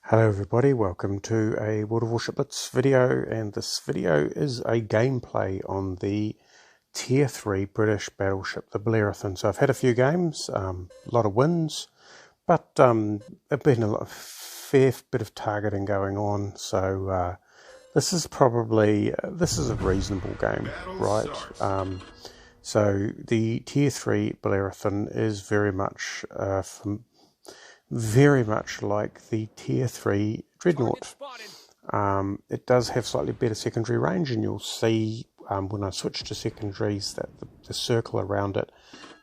Hello everybody, welcome to a World of Warships Blitz video, and this video is a gameplay on the Tier 3 British battleship, the Bellerophon. So I've had a few games, a lot of wins, but there's been a fair bit of targeting going on, so this is probably, this is a reasonable game, right? So the Tier 3 Bellerophon is very much like the Tier 3 Dreadnought. It does have slightly better secondary range, and you'll see when I switch to secondaries that the circle around it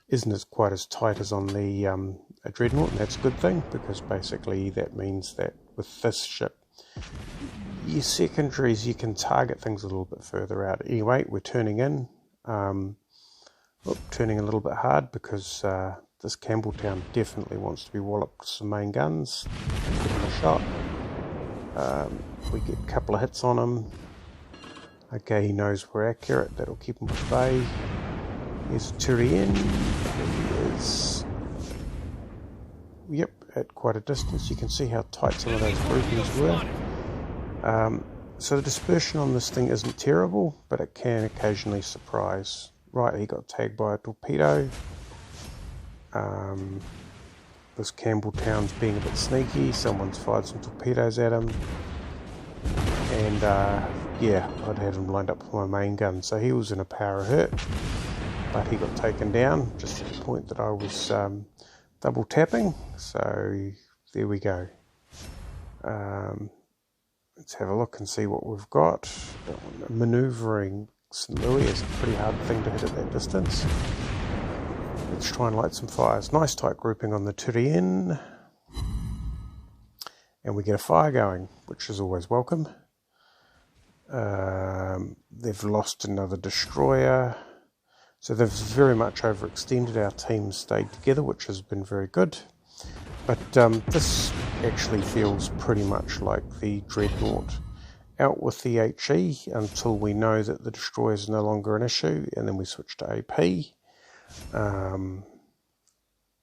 isn't quite as tight as on the Dreadnought, and that's a good thing, because basically that means that with this ship, your secondaries, you can target things a little bit further out. Anyway, we're turning in, turning a little bit hard because this Campbelltown definitely wants to be walloped with some main guns. Give him a shot. We get a couple of hits on him. Okay, he knows we're accurate. That'll keep him at bay. Here's Tyrian. He is, yep, at quite a distance. You can see how tight some of those groupings were. So the dispersion on this thing isn't terrible, but it can occasionally surprise. Right, he got tagged by a torpedo. This Campbelltown's being a bit sneaky. Someone's fired some torpedoes at him, and yeah, I'd had him lined up with my main gun, so he was in a power hurt, but he got taken down just at the point that I was double tapping. So there we go. Let's have a look and see what we've got. Maneuvering St. Louis is a pretty hard thing to hit at that distance. Let's try and light some fires. Nice tight grouping on the Tyrian. And we get a fire going, which is always welcome. They've lost another destroyer. So they've very much overextended. Our team stayed together, which has been very good. But this actually feels pretty much like the Dreadnought. Out with the HE until we know that the destroyer is no longer an issue, and then we switch to AP.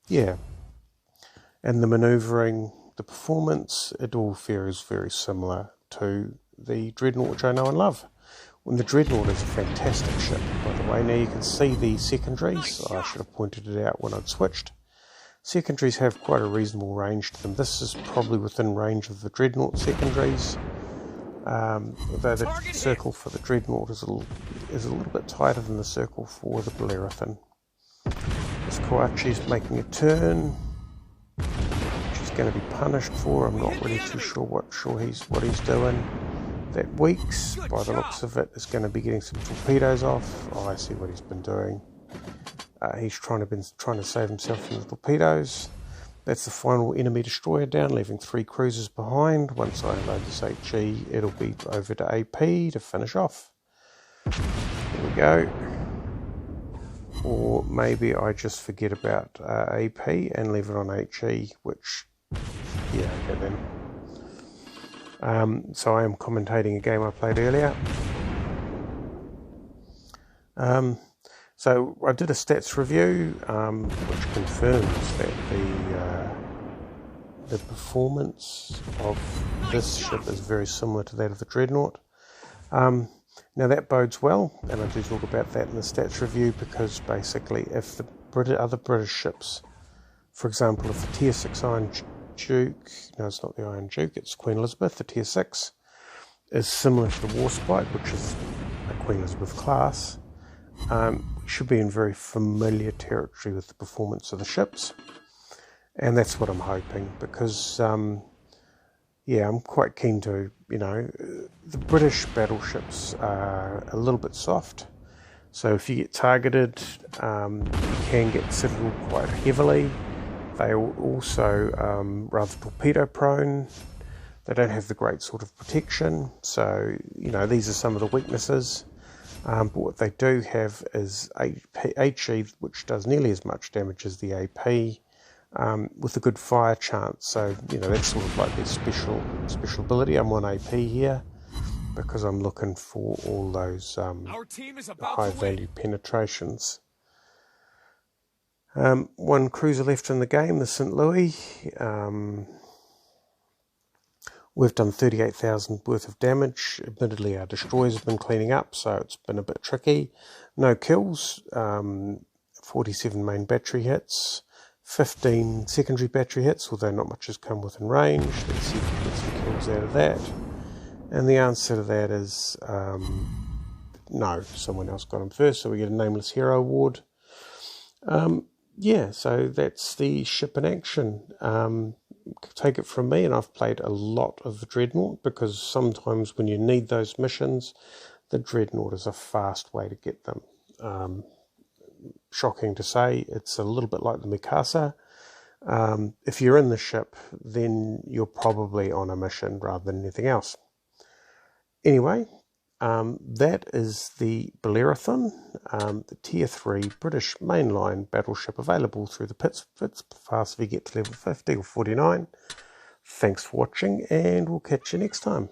Yeah, and the maneuvering, the performance, it all feels very similar to the Dreadnought, which I know and love. When the Dreadnought is a fantastic ship, by the way. Now you can see the secondaries. I should have pointed it out when I'd switched. Secondaries have quite a reasonable range to them. This is probably within range of the Dreadnought secondaries. Although the circle for the Dreadnought is a little bit tighter than the circle for the Bellerophon. This Koachi's making a turn, which he's going to be punished for. I'm not really too sure what he's doing. That Weeks, by the looks of it, is going to be getting some torpedoes off. Oh, I see what he's been doing. He's trying to save himself from the torpedoes. That's the final enemy destroyer down, leaving 3 cruisers behind. Once I unload this HE, it'll be over to AP to finish off. There we go. Or maybe I just forget about AP and leave it on HE, which, yeah, okay then. So I am commentating a game I played earlier. So I did a stats review, which confirms that the performance of this ship is very similar to that of the Dreadnought. Now that bodes well, and I do talk about that in the stats review, because basically if the other British ships, for example, if the Tier 6 Iron Duke, no, it's not the Iron Duke, it's Queen Elizabeth, the Tier 6, is similar to the Warspite, which is a Queen Elizabeth class, we should be in very familiar territory with the performance of the ships, and that's what I'm hoping, because yeah, I'm quite keen to, you know, the British battleships are a little bit soft, so if you get targeted, you can get citadel quite heavily. They are also rather torpedo prone. They don't have the great sort of protection, so, you know, these are some of the weaknesses. But what they do have is HE, which does nearly as much damage as the AP, with a good fire chance. So, you know, that's sort of like their special ability. I'm on AP here because I'm looking for all those high value penetrations. One cruiser left in the game, the St. Louis. We've done 38,000 worth of damage. Admittedly, our destroyers have been cleaning up, so it's been a bit tricky. No kills, 47 main battery hits, 15 secondary battery hits, although not much has come within range. Let's see if we can get some kills out of that. And the answer to that is no, someone else got him first, so we get a Nameless Hero award. Yeah, so that's the ship in action. Take it from me, and I've played a lot of the Dreadnought, because sometimes when you need those missions, the Dreadnought is a fast way to get them. Shocking to say, it's a little bit like the Mikasa. If you're in the ship, then you're probably on a mission rather than anything else. Anyway, that is the Bellerophon, the Tier 3 British mainline battleship, available through the Pits Pass if you get to level 50 or 49. Thanks for watching, and we'll catch you next time.